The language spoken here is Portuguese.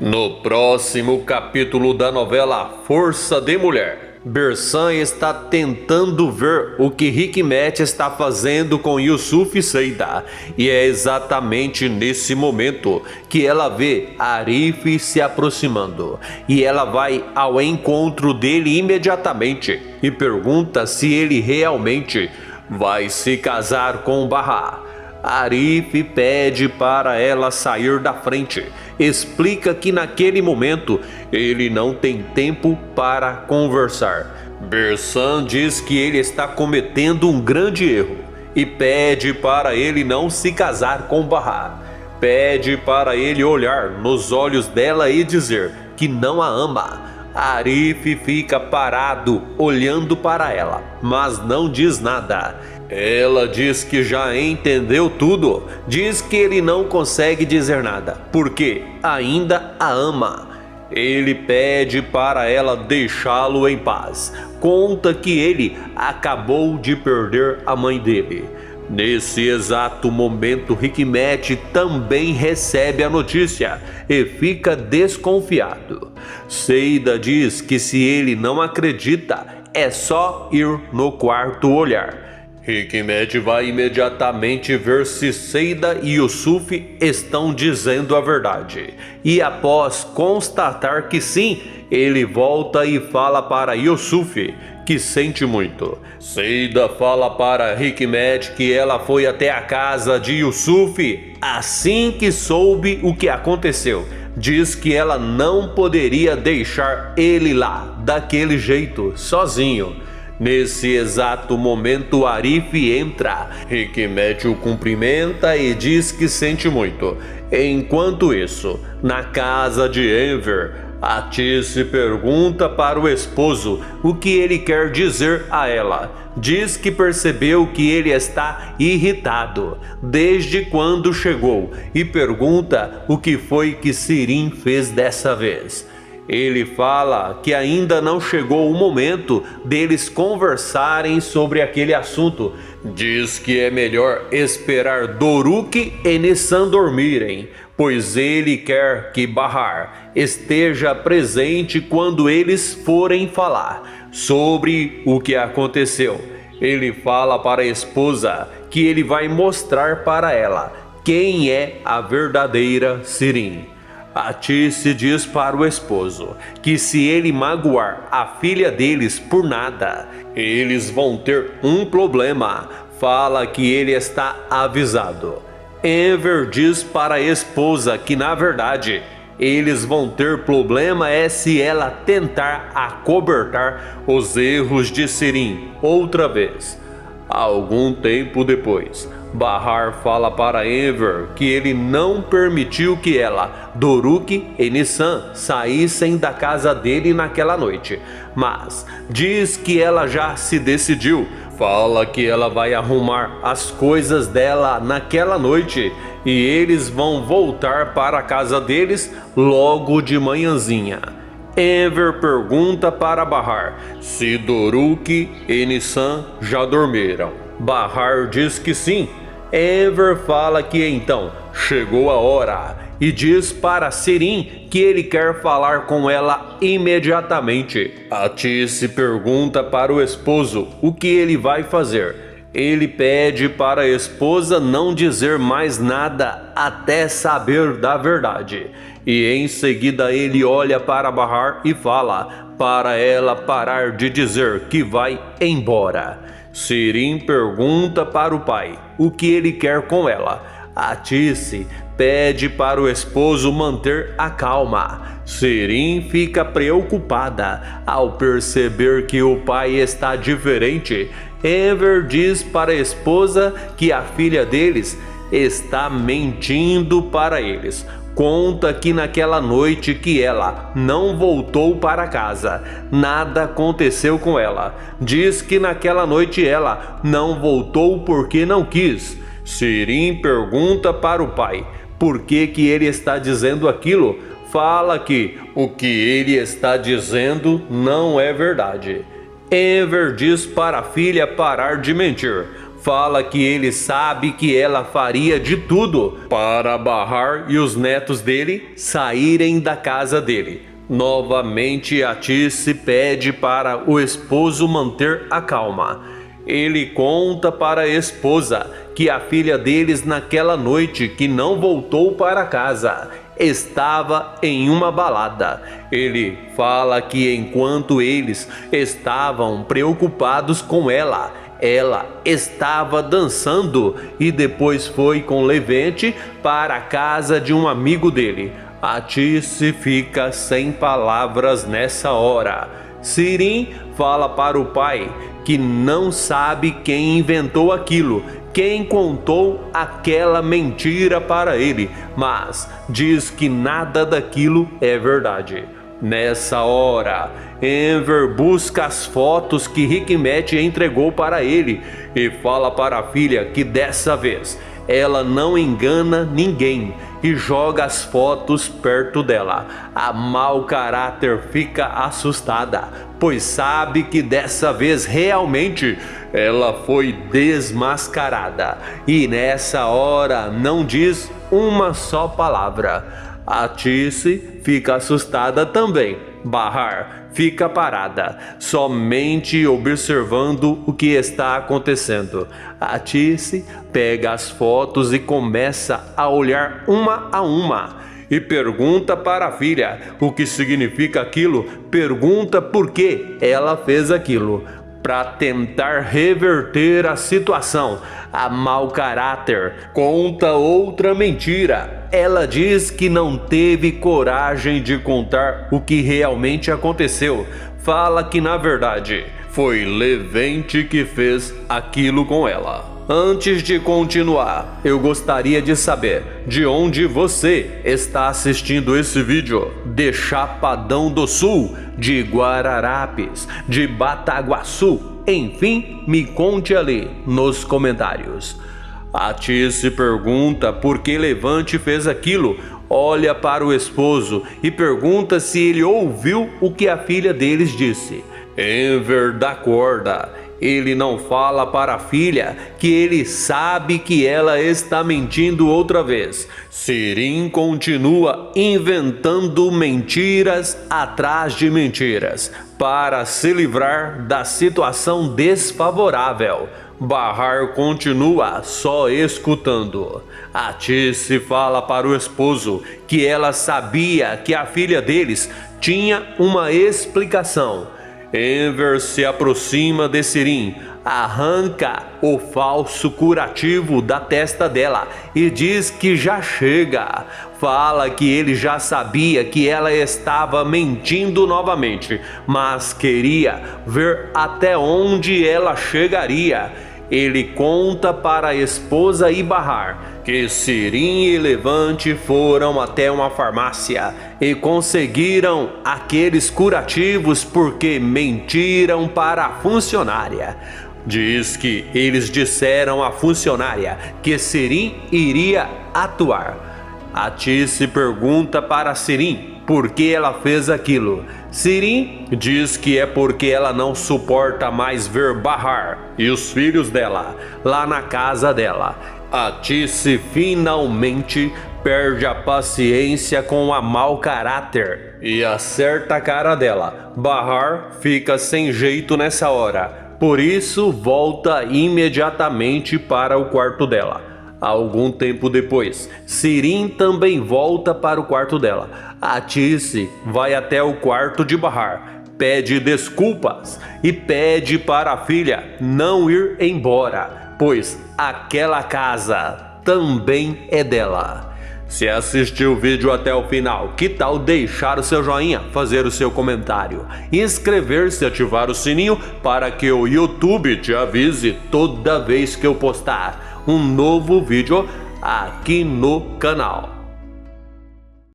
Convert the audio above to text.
No próximo capítulo da novela Força de Mulher, Bersan está tentando ver o que Hikmet está fazendo com Yusuf e Seida, e é exatamente nesse momento que ela vê Arif se aproximando, e ela vai ao encontro dele imediatamente e pergunta se ele realmente vai se casar com Bahar. Arif pede para ela sair da frente, explica que naquele momento ele não tem tempo para conversar. Bersan diz que ele está cometendo um grande erro e pede para ele não se casar com Bahar. Pede para ele olhar nos olhos dela e dizer que não a ama. Arif fica parado olhando para ela, mas não diz nada. Ela diz que já entendeu tudo, diz que ele não consegue dizer nada, porque ainda a ama. Ele pede para ela deixá-lo em paz, conta que ele acabou de perder a mãe dele. Nesse exato momento, Hikmet também recebe a notícia e fica desconfiado. Seida diz que se ele não acredita, é só ir no quarto olhar. Hikmet vai imediatamente ver se Seida e Yusuf estão dizendo a verdade. E após constatar que sim, ele volta e fala para Yusuf que sente muito. Seida fala para Hikmet que ela foi até a casa de Yusuf assim que soube o que aconteceu. Diz que ela não poderia deixar ele lá daquele jeito, sozinho. Nesse exato momento, Arif entra. Hikmet o cumprimenta e diz que sente muito. Enquanto isso, na casa de Enver, Atice pergunta para o esposo o que ele quer dizer a ela. Diz que percebeu que ele está irritado desde quando chegou e pergunta o que foi que Sirin fez dessa vez. Ele fala que ainda não chegou o momento deles conversarem sobre aquele assunto. Diz que é melhor esperar Doruk e Nissan dormirem, pois ele quer que Bahar esteja presente quando eles forem falar sobre o que aconteceu. Ele fala para a esposa que ele vai mostrar para ela quem é a verdadeira Sirin. Atice diz para o esposo que se ele magoar a filha deles por nada, eles vão ter um problema. Fala que ele está avisado. Enver diz para a esposa que na verdade eles vão ter problema se ela tentar acobertar os erros de Sirin outra vez. Algum tempo depois, Bahar fala para Enver que ele não permitiu que ela, Doruk e Nissan saíssem da casa dele naquela noite, mas diz que ela já se decidiu. Fala que ela vai arrumar as coisas dela naquela noite e eles vão voltar para a casa deles logo de manhãzinha. Enver pergunta para Bahar se Doruk e Nissan já dormiram. Bahar diz que sim. Enver fala que então chegou a hora e diz para Sirin que ele quer falar com ela imediatamente. Atice pergunta para o esposo o que ele vai fazer. Ele pede para a esposa não dizer mais nada até saber da verdade. E em seguida ele olha para Bahar e fala para ela parar de dizer que vai embora. Sirin pergunta para o pai o que ele quer com ela. Atice pede para o esposo manter a calma. Sirin fica preocupada ao perceber que o pai está diferente. Enver diz para a esposa que a filha deles está mentindo para eles. Conta que naquela noite que ela não voltou para casa, nada aconteceu com ela. Diz que naquela noite ela não voltou porque não quis. Sirin pergunta para o pai por que ele está dizendo aquilo. Fala que o que ele está dizendo não é verdade. Enver diz para a filha parar de mentir. fala que ele sabe que ela faria de tudo para Bahar e os netos dele saírem da casa dele. Novamente Atice pede para o esposo manter a calma. Ele conta para a esposa que a filha deles naquela noite que não voltou para casa estava em uma balada. Ele fala que enquanto eles estavam preocupados com ela estava dançando e depois foi com Levante para a casa de um amigo dele. Atice fica sem palavras nessa hora. Sirim fala para o pai que não sabe quem inventou aquilo, quem contou aquela mentira para ele, mas diz que nada daquilo é verdade. Nessa hora, Enver busca as fotos que Hikmet entregou para ele e fala para a filha que dessa vez ela não engana ninguém e joga as fotos perto dela. A mau caráter fica assustada, pois sabe que dessa vez realmente ela foi desmascarada e nessa hora não diz uma só palavra. Atice fica assustada também. Bahar fica parada, somente observando o que está acontecendo. Atice pega as fotos e começa a olhar uma a uma e pergunta para a filha o que significa aquilo, pergunta por que ela fez aquilo. Para tentar reverter a situação, a mau caráter conta outra mentira. Ela diz que não teve coragem de contar o que realmente aconteceu. Fala que na verdade foi Levante que fez aquilo com ela. Antes de continuar, eu gostaria de saber de onde você está assistindo esse vídeo. De Chapadão do Sul, de Guararapes, de Bataguaçu, enfim, me conte ali nos comentários. Atice pergunta por que Levante fez aquilo, olha para o esposo e pergunta se ele ouviu o que a filha deles disse. Enver dá corda. Ele não fala para a filha que ele sabe que ela está mentindo outra vez. Sirim continua inventando mentiras atrás de mentiras para se livrar da situação desfavorável. Bahar continua só escutando. Atice fala para o esposo que ela sabia que a filha deles tinha uma explicação. Enver se aproxima de Sirim, arranca o falso curativo da testa dela e diz que já chega. Fala que ele já sabia que ela estava mentindo novamente, mas queria ver até onde ela chegaria. Ele conta para a esposa e Bahar que Sirim e Levante foram até uma farmácia e conseguiram aqueles curativos porque mentiram para a funcionária. Diz que eles disseram à funcionária que Sirim iria atuar. Atice pergunta para Sirim por que ela fez aquilo. Sirim diz que é porque ela não suporta mais ver Bahar e os filhos dela lá na casa dela. Atice finalmente perde a paciência com a mau caráter e acerta a cara dela. Bahar fica sem jeito nessa hora, por isso volta imediatamente para o quarto dela. Algum tempo depois, Sirim também volta para o quarto dela. Atice vai até o quarto de Bahar, pede desculpas e pede para a filha não ir embora, pois aquela casa também é dela. Se assistiu o vídeo até o final, que tal deixar o seu joinha, fazer o seu comentário, inscrever-se e ativar o sininho para que o YouTube te avise toda vez que eu postar um novo vídeo aqui no canal.